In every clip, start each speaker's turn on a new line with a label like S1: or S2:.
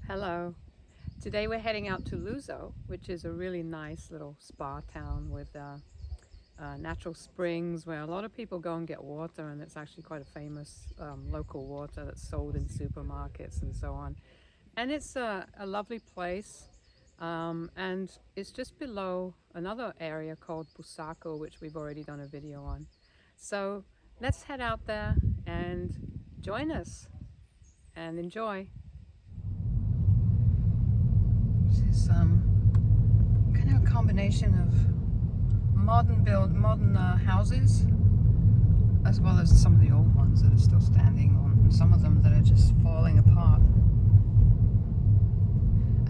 S1: Hello. Today we're heading out to Luso, which is a really nice little spa town with natural springs where a lot of people go and get water, and it's actually quite a famous local water that's sold in supermarkets and so on. And it's a lovely place, and it's just below another area called Bussaco, which we've already done a video on. So let's head out there and join us and enjoy. This is kind of a combination of modern houses, as well as some of the old ones that are still standing, and some of them that are just falling apart.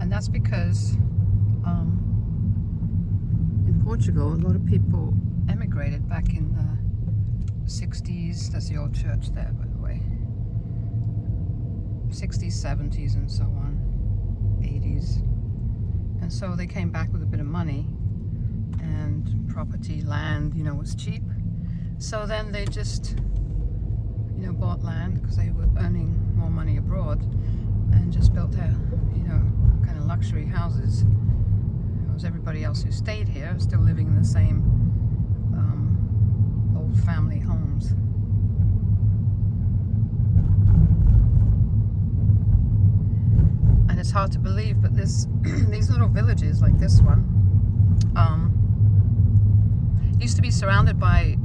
S1: And that's because in Portugal, a lot of people emigrated back in the 60s. That's the old church there, by the way. 60s, 70s, and so on, 80s. And so they came back with a bit of money, and property, land, was cheap. So then they just, bought land because they were earning more money abroad, and just built their, kind of luxury houses. It was everybody else who stayed here still living in the same old family homes. And it's hard to believe, but this these little villages like this one used to be surrounded by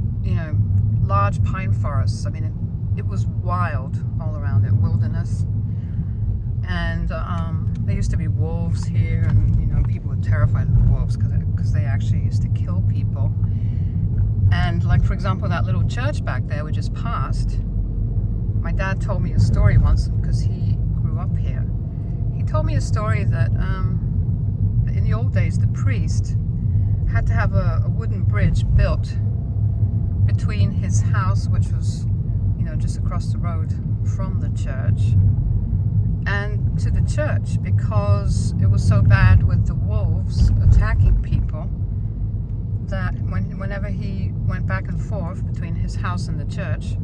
S1: large pine forests. I mean, it was wild all around it, wilderness. And there used to be wolves here, and people were terrified of the wolves because they actually used to kill people. And like, for example, that little church back there we just passed, my dad told me a story once because he grew up here. He told me a story that in the old days the priest had to have a wooden bridge built between his house, which was just across the road from the church, and to the church, because it was so bad with the wolves attacking people that whenever he went back and forth between his house and the church,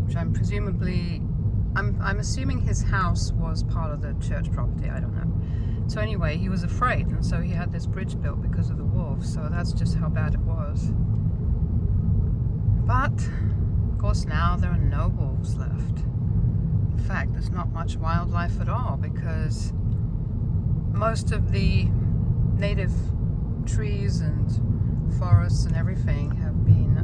S1: which I'm assuming his house was part of the church property, I don't know. So anyway, he was afraid, and so he had this bridge built because of the wolves. So that's just how bad it was. But of course now there are no wolves left. In fact, there's not much wildlife at all, because most of the native trees and forests and everything have been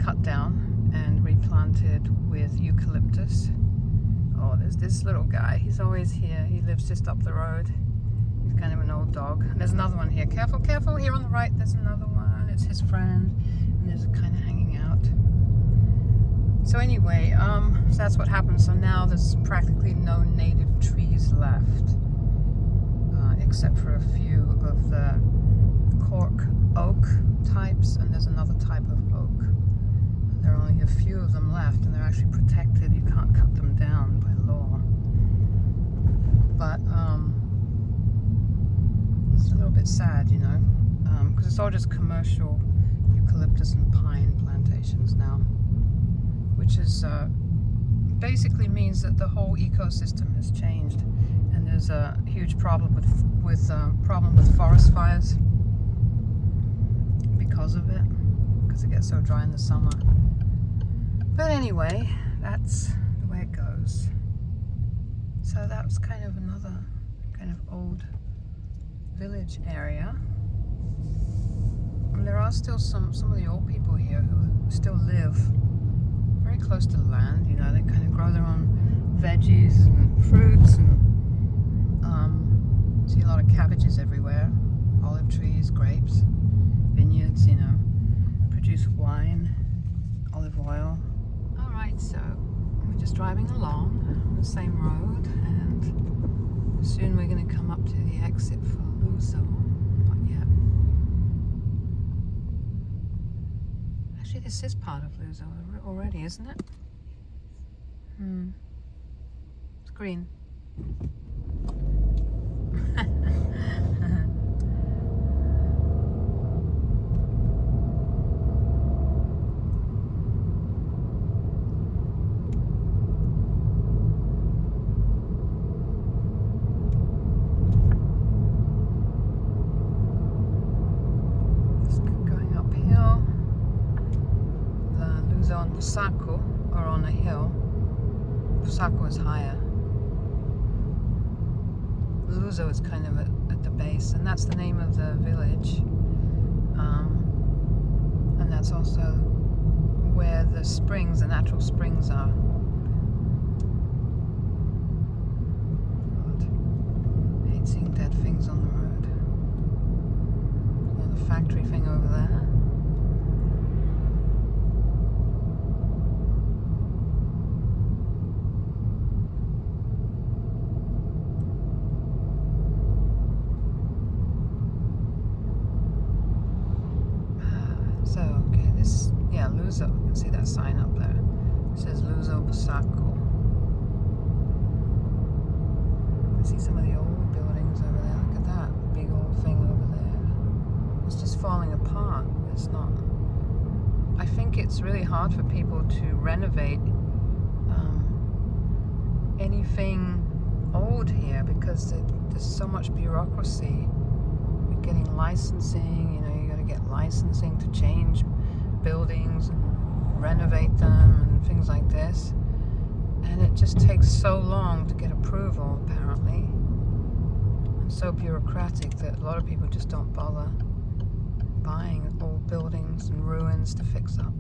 S1: cut down and replanted with eucalyptus. Oh, there's this little guy. He's always here. He lives just up the road. He's kind of an old dog. And there's another one here. Careful, careful. Here on the right, there's another one. It's his friend. And there's a kind of hanging out. So anyway, so that's what happened. So now there's practically no native trees left, except for a few of the cork oak types, and there's another type of oak. There are only a few of them left, and they're actually protected. You can't cut them down by law. But it's a little bit sad, because it's all just commercial eucalyptus and pine plantations now, which is basically means that the whole ecosystem has changed, and there's a huge problem with forest fires because of it, because it gets so dry in the summer. But anyway, that's the way it goes. So that was kind of another kind of old village area. And there are still some of the old people here who still live very close to the land. They kind of grow their own veggies and fruits, and see a lot of cabbages everywhere, olive trees, grapes, vineyards, produce wine, olive oil. Alright, so we're just driving along the same road, and soon we're going to come up to the exit for Luso. Not yet. Actually, this is part of Luso already, isn't it? It's green. on a hill. Bussaco is higher. Luso is kind of at the base, and that's the name of the village. And that's also where the springs, the natural springs are. God, I hate seeing dead things on the road. Another factory thing over there. So, okay, this, yeah, Luso, you can see that sign up there. It says Luso Bussaco. You can see some of the old buildings over there. Look at that big old thing over there. It's just falling apart. It's not. I think it's really hard for people to renovate anything old here because there's so much bureaucracy. You're getting licensing, you know, you got to get licensing to change buildings and renovate them and things like this, and it just takes so long to get approval apparently, and so bureaucratic that a lot of people just don't bother buying old buildings and ruins to fix up.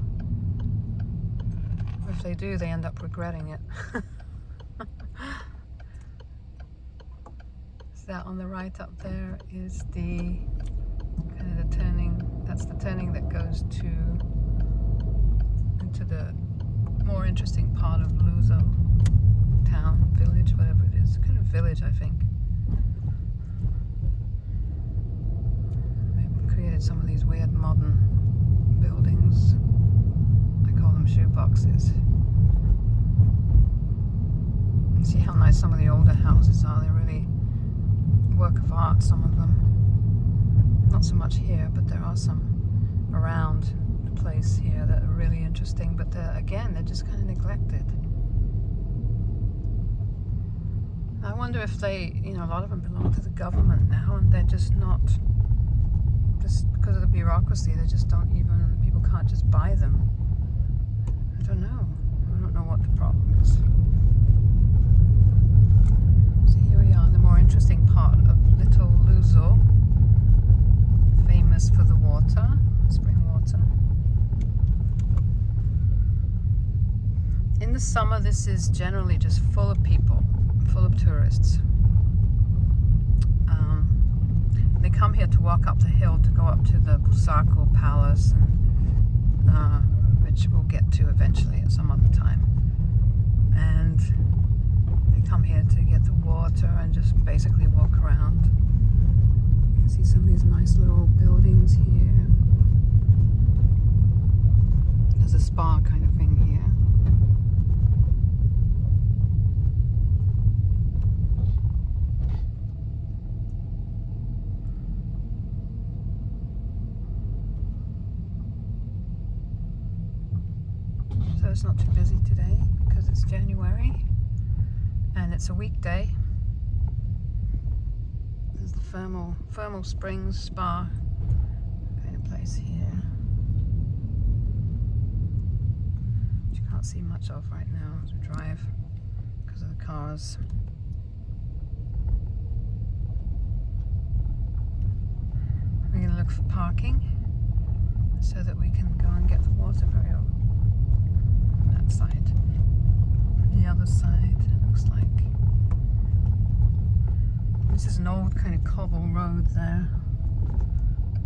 S1: If they do, they end up regretting it. So that on the right up there is the kind of the turning. That's the turning that goes into the more interesting part of Luso town, village, whatever it is. Kind of village, I think. They've created some of these weird modern buildings. I call them shoe boxes. And see how nice some of the older houses are. They're really work of art, some of them. Not so much here, but there are some around the place here that are really interesting, but they're just kind of neglected. I wonder if they, you know, a lot of them belong to the government now, and they're just not, just because of the bureaucracy, they just don't even, people can't just buy them. I don't know what the problem is. So here we are, the more interesting part of Little Luso, famous for the water, spring water. In the summer, this is generally just full of people, full of tourists. They come here to walk up the hill to go up to the Bussaco Palace, and, which we'll get to eventually at some other time. And they come here to get the water and just basically walk around. You can see some of these nice little buildings here. There's a spa kind of thing here. So it's not too busy today because it's January and it's a weekday. There's the Thermal Springs Spa kind of place here, which you can't see much of right now as we drive because of the cars. We're going to look for parking so that we can go and get the water very on that side. The other side, it looks like. This is an old kind of cobble road there.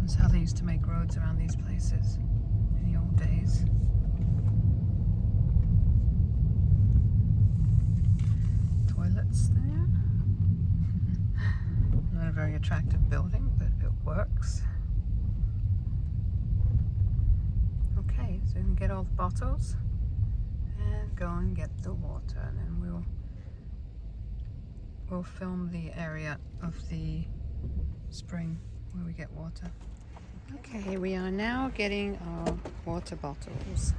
S1: That's how they used to make roads around these places in the old days. Toilets there. Not a very attractive building, but it works. Okay, so we can get all the bottles and go and get the water, and then we'll film the area of the spring where we get water. Okay, we are now getting our water bottles.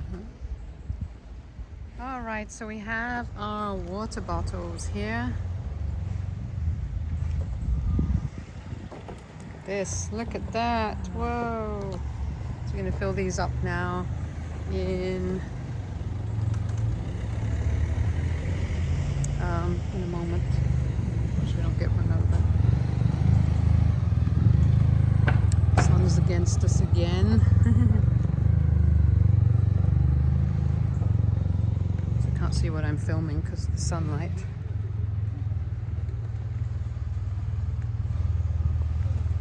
S1: All right, so we have our water bottles here. Look at that, whoa. So we're gonna fill these up now in down in a moment. Of course, we don't get run over. The sun is against us again. So I can't see what I'm filming because of the sunlight.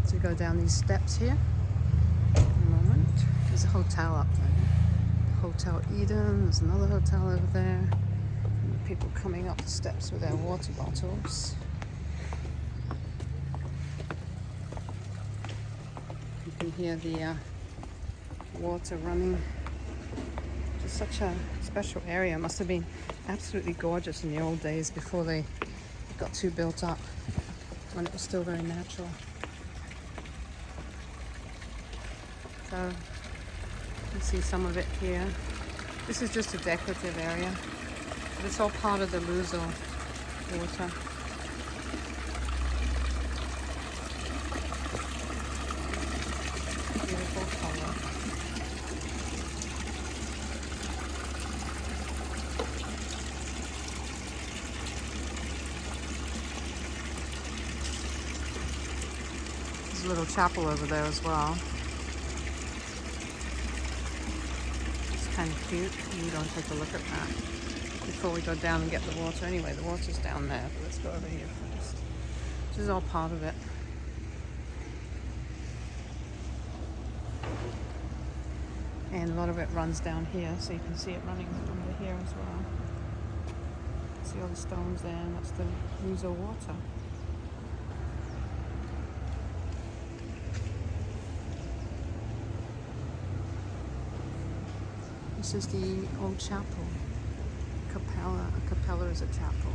S1: So we go down these steps here. In a moment. There's a hotel up there. Hotel Eden. There's another hotel over there. And people coming up the steps with their water bottles. You can hear the water running. It's such a special area. It must have been absolutely gorgeous in the old days before they got too built up, when it was still very natural. So you can see some of it here. This is just a decorative area, but it's all part of the Luso water. Beautiful color. There's a little chapel over there as well. Kind of cute. We don't take a look at that before we go down and get the water. Anyway, the water's down there, but let's go over here first. This is all part of it. And a lot of it runs down here, so you can see it running under here as well. See all the stones there, and that's the Luso water. This is the old chapel. Capella. A capella is a chapel.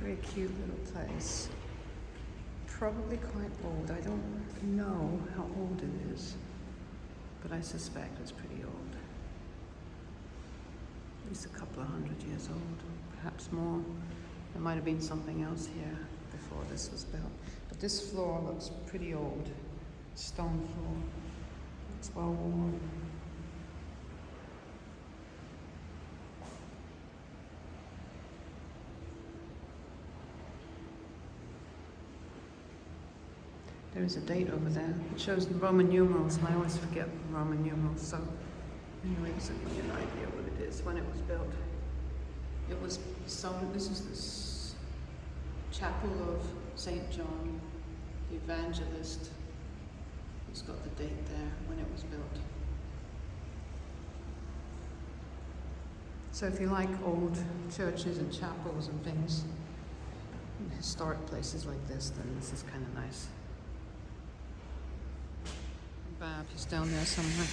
S1: Very cute little place. Probably quite old. I don't know how old it is, but I suspect it's pretty old. At least a couple of 100 years old, perhaps more. There might have been something else here before this was built. But this floor looks pretty old. Stone floor. It's well worn. There is a date over there. It shows the Roman numerals, and I always forget the Roman numerals. So anyway, this will give you an idea what it is when it was built. It was sown. This is this chapel of St. John, the Evangelist. It's got the date there when it was built. So if you like old churches and chapels and things, and historic places like this, then this is kind of nice. Bab is down there somewhere.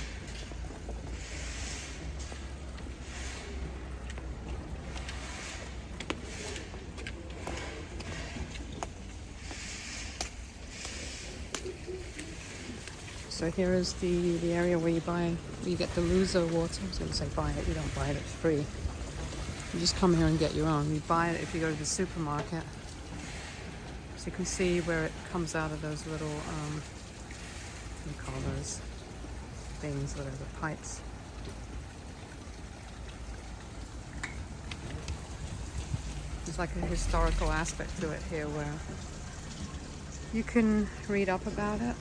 S1: So here is the area where you get the Luso water. I was going to say buy it. You don't buy it, it's free. You just come here and get your own. You buy it if you go to the supermarket. So you can see where it comes out of those little, what do you call those things, whatever, pipes. There's like a historical aspect to it here where you can read up about it.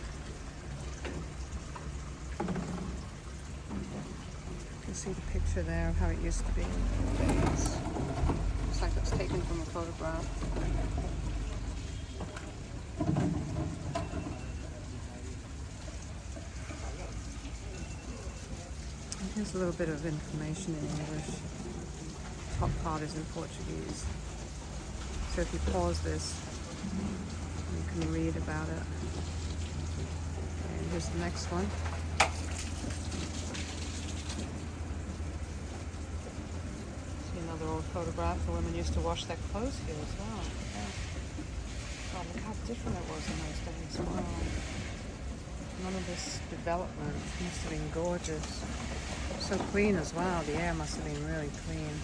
S1: See the picture there of how it used to be in the old days. Looks like it's taken from a photograph. And here's a little bit of information in English. The top part is in Portuguese. So if you pause this, you can read about it. And here's the next one. Another old photograph. The women used to wash their clothes here as well. Yeah. God, look how different it was in those days. Wow. None of this development. It must have been gorgeous. So clean as well. The air must have been really clean.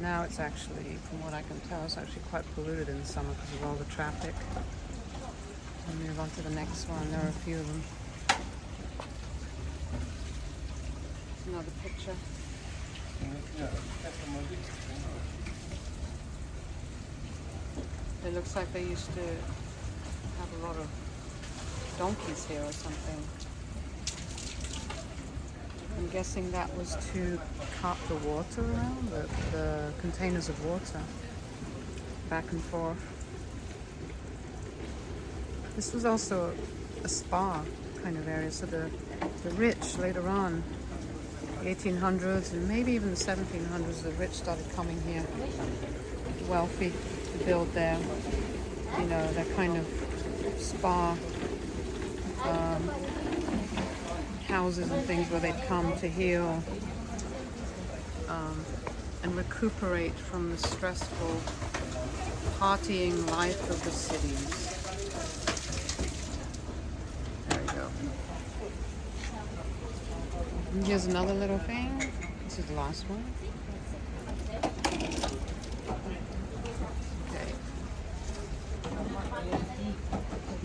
S1: Now it's actually, from what I can tell, it's actually quite polluted in the summer because of all the traffic. We'll move on to the next one. There are a few of them. Another picture. It looks like they used to have a lot of donkeys here or something. I'm guessing that was to cart the water around, the containers of water, back and forth. This was also a spa kind of area, so the rich later on, the 1800s and maybe even the 1700s, the rich started coming here, wealthy, to build their, you know, their kind of spa houses and things where they'd come to heal and recuperate from the stressful partying life of the cities. There we go. And here's another little thing. This is the last one. Okay.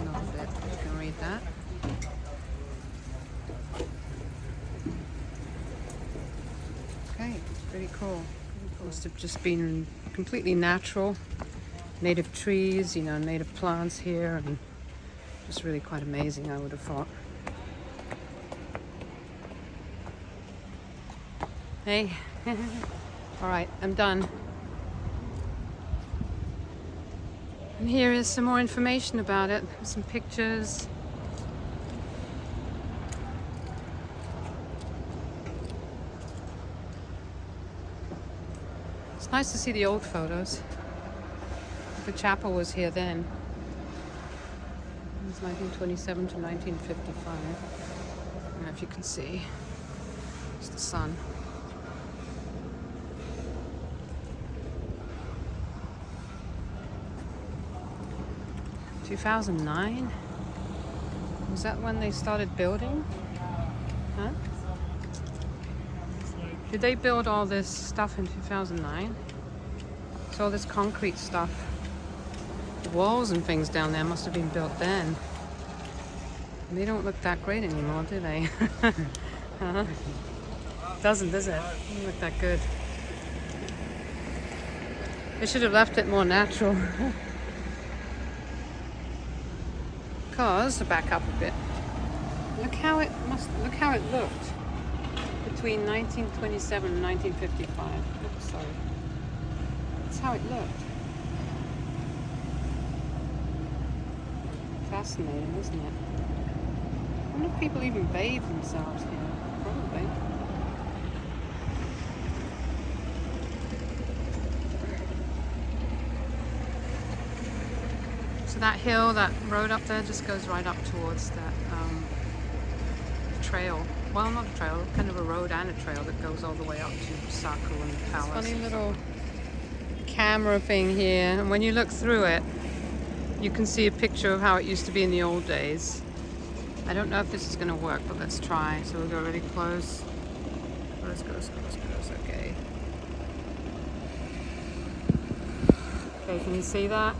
S1: Another bit. You can read that. Okay, pretty cool. Must have just been completely natural. Native trees, you know, native plants here, and just really quite amazing, I would have thought. Hey, all right, I'm done. And here is some more information about it, some pictures. It's nice to see the old photos. The chapel was here then. It was 1927 to 1955. I don't know if you can see. It's the sun. 2009? Was that when they started building? Huh? Did they build all this stuff in 2009? So all this concrete stuff. The walls and things down there must have been built then. They don't look that great anymore, do they? Huh? Doesn't, does it? Doesn't look that good. They should have left it more natural. Because, to back up a bit, look how it looked between 1927 and 1955. Oops, sorry. That's how it looked. Fascinating, isn't it? I wonder if people even bathe themselves here. Probably. So that hill, that road up there just goes right up towards that trail. Well, not a trail, kind of a road and a trail that goes all the way up to Bussaco and the palace. Funny little camera thing here, and when you look through it, you can see a picture of how it used to be in the old days. I don't know if this is going to work, but let's try. So we'll go really close. Let's go, okay. Okay, can you see that?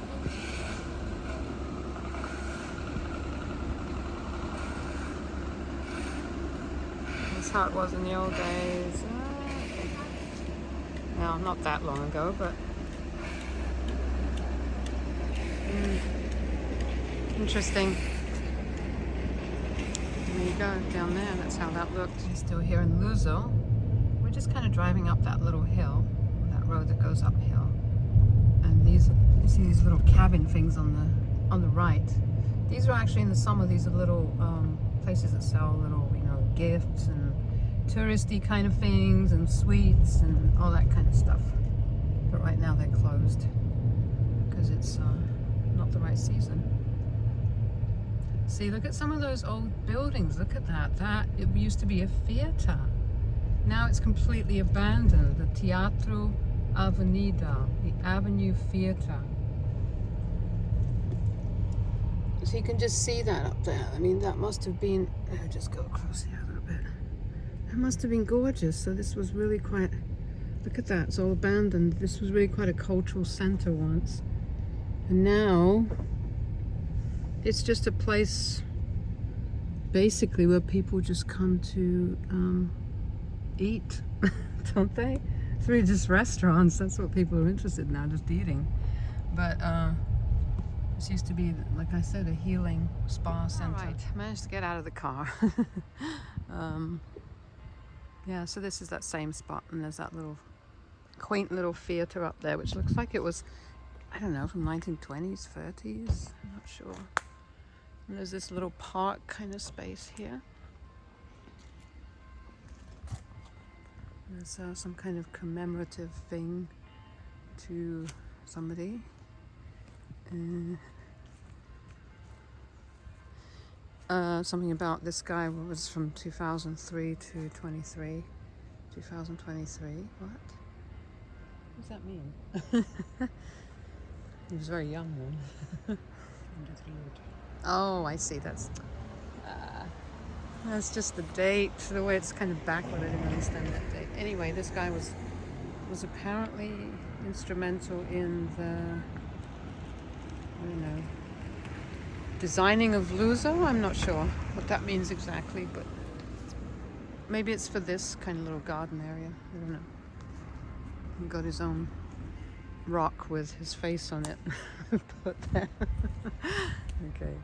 S1: That's how it was in the old days. Okay. Well, not that long ago, but interesting. There you go, down there, that's how that looked. We're still here in Luso. We're just kind of driving up that little hill, that road that goes uphill. And you see these little cabin things on the right. These are actually, in the summer, these are little places that sell little, you know, gifts and touristy kind of things and sweets and all that kind of stuff. But right now they're closed because it's not the right season. See, look at some of those old buildings. Look at that. It used to be a theater. Now it's completely abandoned. The Teatro Avenida, the Avenue Theater. So you can just see that up there. I mean, that must have been, I'll just go across here a little bit. It must have been gorgeous. So this was really quite Look at that, it's all abandoned. This was really quite a cultural center once. And now it's just a place basically where people just come to eat, don't they? It's really just restaurants. That's what people are interested in now, just eating. But this used to be, like I said, a healing spa center. All right, managed to get out of the car. Yeah, so this is that same spot, and there's that little quaint little theater up there, which looks like it was, I don't know, from 1920s, 30s, I'm not sure. And there's this little park kind of space here. There's some kind of commemorative thing to somebody. Something about this guy was from 2003 to 23. 2023. What? What does that mean? He was very young then. Oh, I see. That's just the date. The way it's kind of backward. I didn't understand that date. Anyway, this guy was apparently instrumental in the, I don't know, designing of Luso. I'm not sure what that means exactly, but maybe it's for this kind of little garden area. I don't know. He got his own rock with his face on it put there. Okay.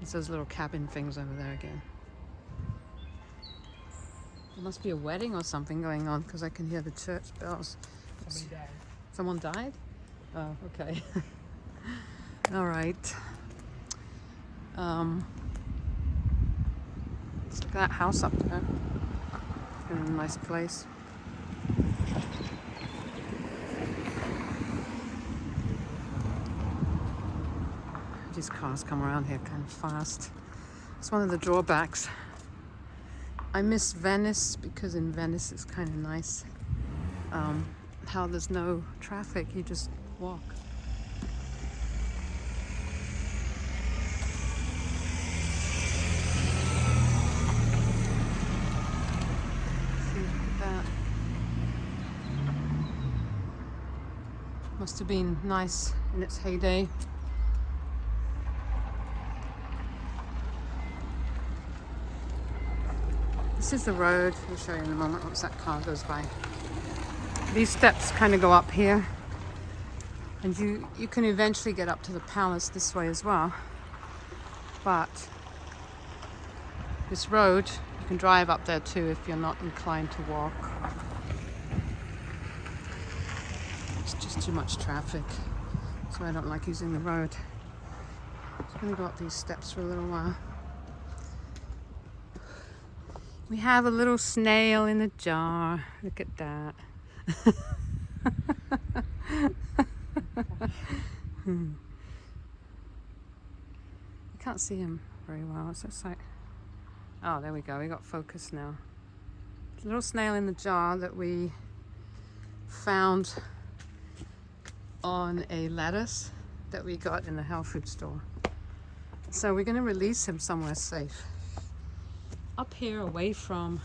S1: It's those little cabin things over there again. There must be a wedding or something going on because I can hear the church bells.
S2: Somebody died.
S1: Someone died? Oh, okay. All right. Let's look at that house up there. In a nice place. These cars come around here kind of fast. It's one of the drawbacks. I miss Venice because in Venice it's kind of nice. How there's no traffic, you just walk. Must have been nice in its heyday. This is the road. I'll show you in a moment once that car goes by. These steps kind of go up here, and you can eventually get up to the palace this way as well. But this road, you can drive up there too if you're not inclined to walk. It's just too much traffic, so I don't like using the road. I'm just going to go up these steps for a little while. We have a little snail in a jar. Look at that. You can't see him very well. It's just like, oh, there we go. We got focus now. It's a little snail in the jar that we found on a lettuce that we got in the health food store. So we're going to release him somewhere safe. Up here away from,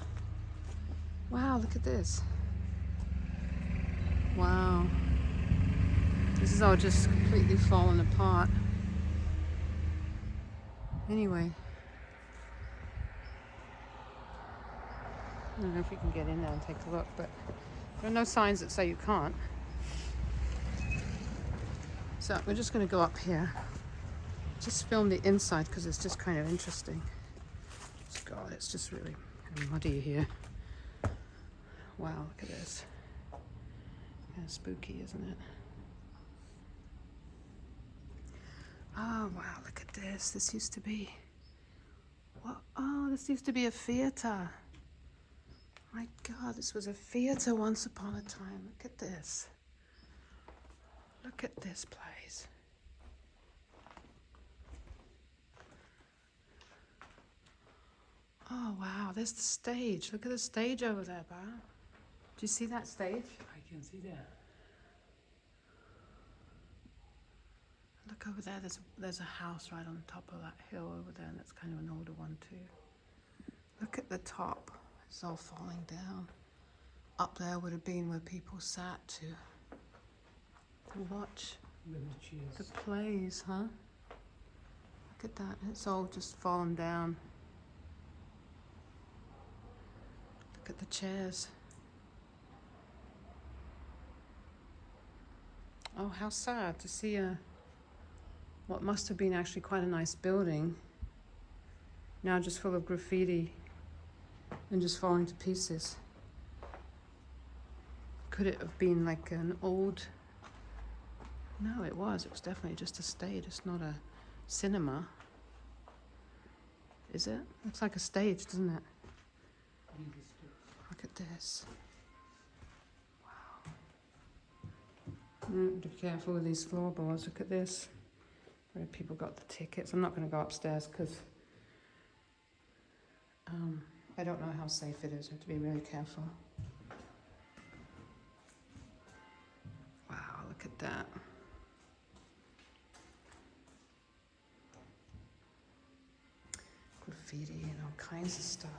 S1: wow, look at this. Wow. This is all just completely fallen apart. Anyway. I don't know if we can get in there and take a look, but there are no signs that say you can't. So we're just going to go up here. Just film the inside because it's just kind of interesting. God, it's just really kind of muddy here. Wow, look at this. Kind of spooky, isn't it? Oh, wow, look at this. This used to be... What? Oh, this used to be a theater. My God, this was a theater once upon a time. Look at this. Look at this place. Oh, wow, there's the stage. Look at the stage over there, Bar. Do you see that stage?
S2: I can see that.
S1: Look over there, there's a house right on top of that hill over there, and it's kind of an older one too. Look at the top. It's all falling down. Up there would have been where people sat to watch
S2: With the cheers.
S1: the plays, huh? Look at that. It's all just fallen down. Look at the chairs. Oh, how sad to see what must have been actually quite a nice building now just full of graffiti and just falling to pieces. Could it have been like an old... No, it was definitely just a stage. It's not a cinema. Is it? Looks like a stage, doesn't it? Look at this. Wow. Be careful with these floorboards. Look at this. Where people got the tickets. I'm not going to go upstairs because I don't know how safe it is. You have to be really careful. Wow, look at that. Graffiti and all kinds of stuff.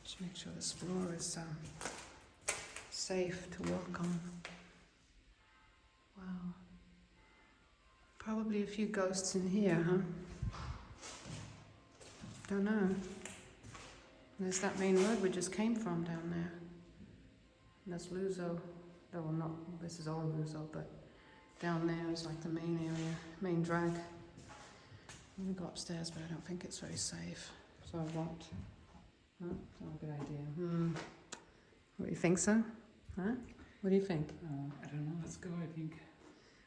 S1: Just make sure this floor is safe to walk on. Wow. Probably a few ghosts in here, huh? Don't know. There's that main road we just came from down there. And that's Luso. Oh, well, not, this is all Luso, but down there is like the main area, main drag. I'm gonna go upstairs, but I don't think it's very safe. So I won't. Huh? It's not a good idea. What do you think so? Huh? What do you think?
S2: I don't know. Let's go, I think.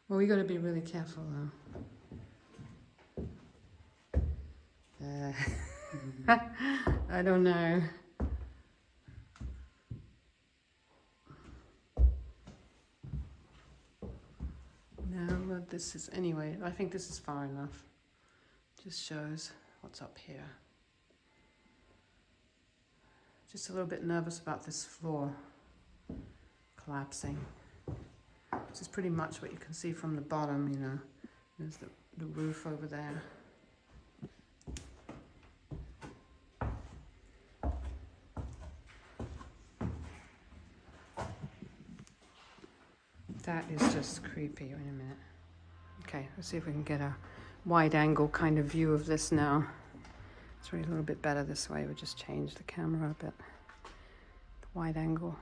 S1: Well, we got to be really careful, though. I don't know. No, well, this is... Anyway, I think this is far enough. Just shows what's up here. Just a little bit nervous about this floor collapsing. This is pretty much what you can see from the bottom, you know. There's the roof over there. That is just creepy. Wait a minute. Okay, let's see if we can get a wide angle kind of view of this now. It's really a little bit better this way. We'll just change the camera a bit. The wide angle.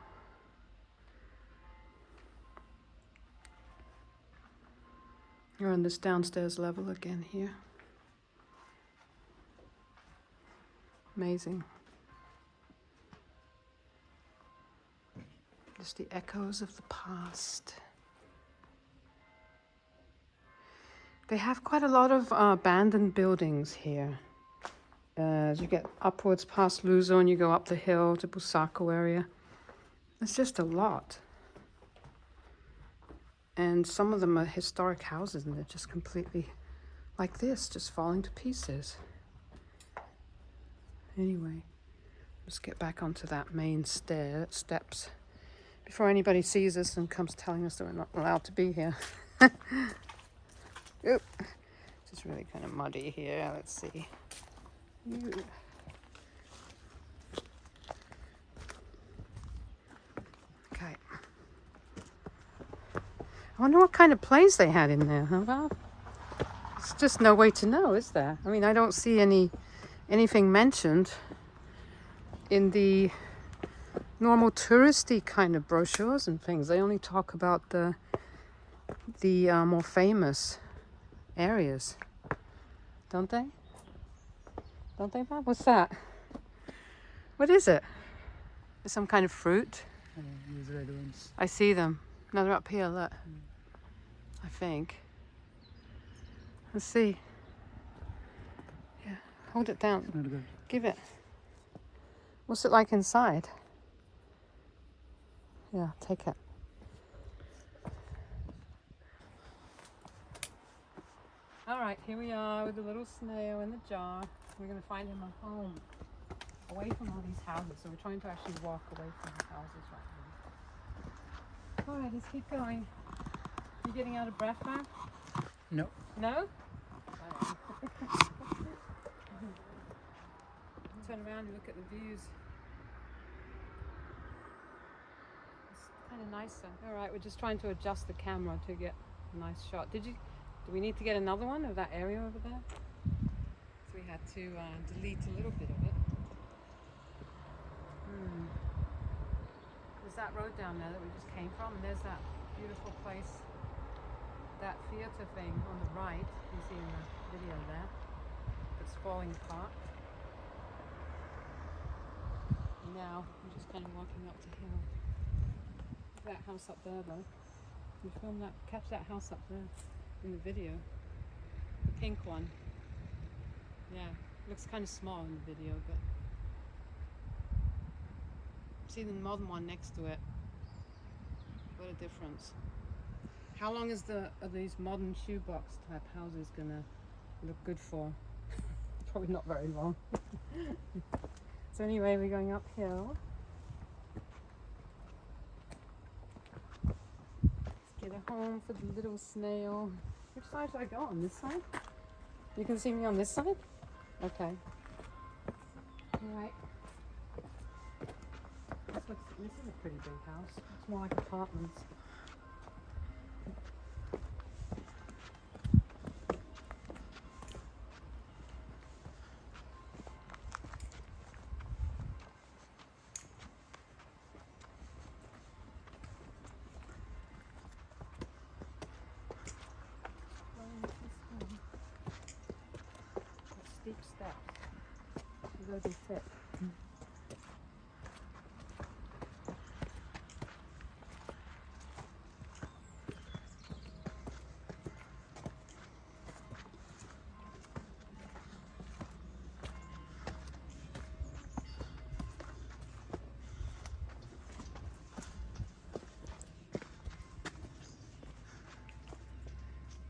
S1: You're on this downstairs level again here. Amazing. Just the echoes of the past. They have quite a lot of abandoned buildings here. As you get upwards past Luso and you go up the hill to Bussaco area. It's just a lot. And some of them are historic houses and they're just completely like this, just falling to pieces. Anyway, let's get back onto that main steps before anybody sees us and comes telling us that we're not allowed to be here. Oop. It's just really kind of muddy here. Let's see. Okay. I wonder what kind of plays they had in there. Well, it's just no way to know, is there? I mean, I don't see anything mentioned in the normal touristy kind of brochures and things. They only talk about the more famous areas, don't they? Don't they, Bob? What's that? What is it? It's some kind of fruit.
S2: These red ones.
S1: I see them. No, they're up here, look. I think. Let's see. Yeah, hold it down.
S2: It's not good.
S1: Give it. What's it like inside? Yeah, take it. All right, here we are with the little snail in the jar. We're going to find him a home away from all these houses. So we're trying to actually walk away from the houses right now. All right, let's keep going. You getting out of breath now?
S2: No.
S1: No? turn around and look at the views. It's kind of nicer. All right, we're just trying to adjust the camera to get a nice shot. Do we need to get another one of that area over there? So we had to delete a little bit of it. There's that road down there that we just came from, and there's that beautiful place, that theatre thing on the right, you see in the video there, that's falling apart. And now I'm just kind of walking up the hill. Look at that house up there though. We filmed that, catch that house up there in the video. The pink one. Yeah, looks kind of small in the video, but see the modern one next to it. What a difference. How long is are these modern shoebox type houses gonna look good for? Probably not very long. So anyway, we're going uphill. Let's get a home for the little snail. Which side should I go on? This side? You can see me on this side? Okay. Alright. This is a pretty big house. It's more like apartments. Steep steps. You gotta be fit.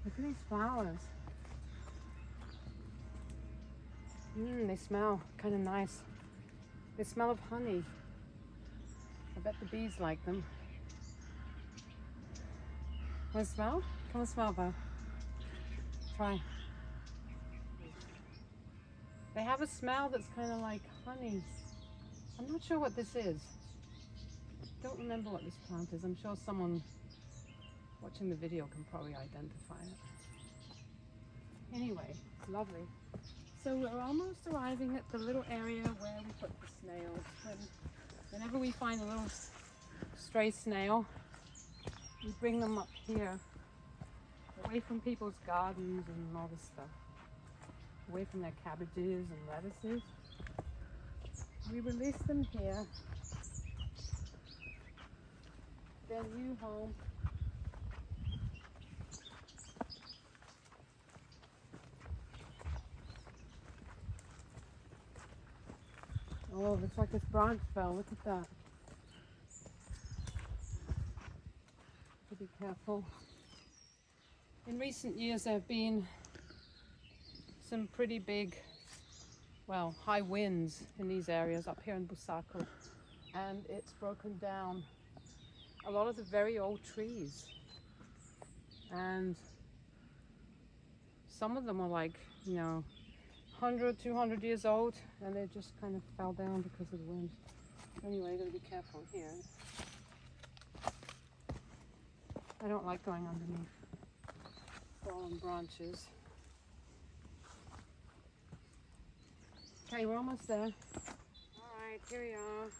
S1: Look at these flowers. They smell kind of nice. They smell of honey. I bet the bees like them. Want to smell? Come and smell, Bo. Try. They have a smell that's kind of like honey. I'm not sure what this is. Don't remember what this plant is. I'm sure someone watching the video can probably identify it. Anyway, it's lovely. So we're almost arriving at the little area where we put the snails. Whenever we find a little stray snail, we bring them up here, away from people's gardens and all this stuff, away from their cabbages and lettuces. We release them here, their new home. Oh, looks like this branch fell. Look at that. To be careful. In recent years, there have been some pretty big, well, high winds in these areas up here in Bussaco, and it's broken down a lot of the very old trees. And some of them are like, 100, 200 years old, and they just kind of fell down because of the wind. Anyway, gotta be careful here. I don't like going underneath fallen branches. Okay, we're almost there. Alright, here we are.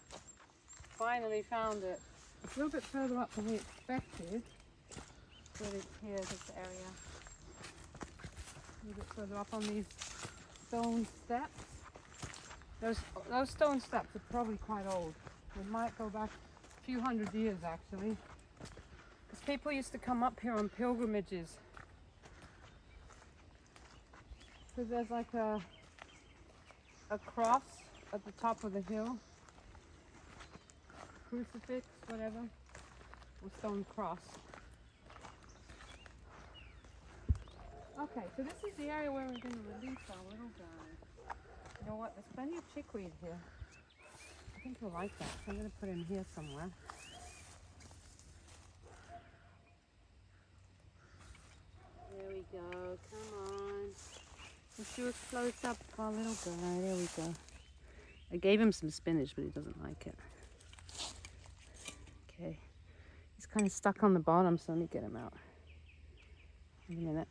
S1: Finally found it. It's a little bit further up than we expected, but it's here, this area. A little bit further up on these stone steps. Those stone steps are probably quite old. They might go back a few hundred years actually. Because people used to come up here on pilgrimages. So there's like a cross at the top of the hill. Crucifix, whatever. Or stone cross. Okay, so this is the area where we're going to release our little guy. You know what? There's plenty of chickweed here. I think he'll like that, so I'm going to put him here somewhere. There we go. Come on. Let's do a close up of our little guy. There we go. I gave him some spinach, but he doesn't like it. Okay. He's kind of stuck on the bottom, so let me get him out. In a minute.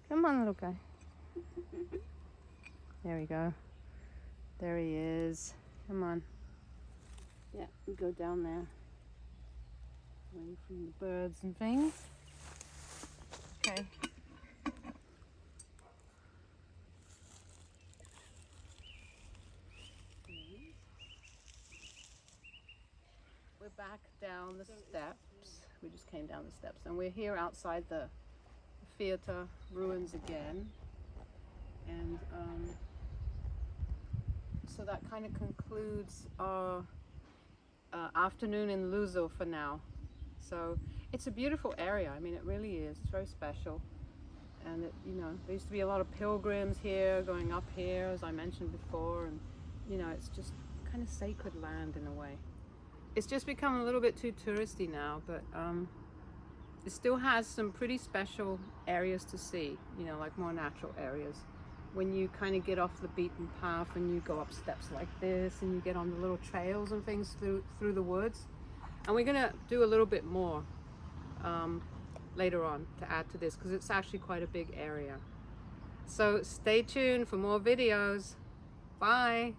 S1: Come on, little guy. There we go. There he is. Come on. Yeah, we go down there. Away from the birds and things. Okay. We're back down the steps. We just came down the steps and we're here outside the theater ruins again. And so that kind of concludes our afternoon in Luso for now. So it's a beautiful area. I mean, it really is. It's very special. And it, you know, there used to be a lot of pilgrims here, going up here, as I mentioned before. And you know, it's just kind of sacred land in a way. It's just become a little bit too touristy now, but it still has some pretty special areas to see. You know, like more natural areas. When you kind of get off the beaten path and you go up steps like this and you get on the little trails and things through the woods. And we're gonna do a little bit more later on to add to this because it's actually quite a big area. So stay tuned for more videos. Bye.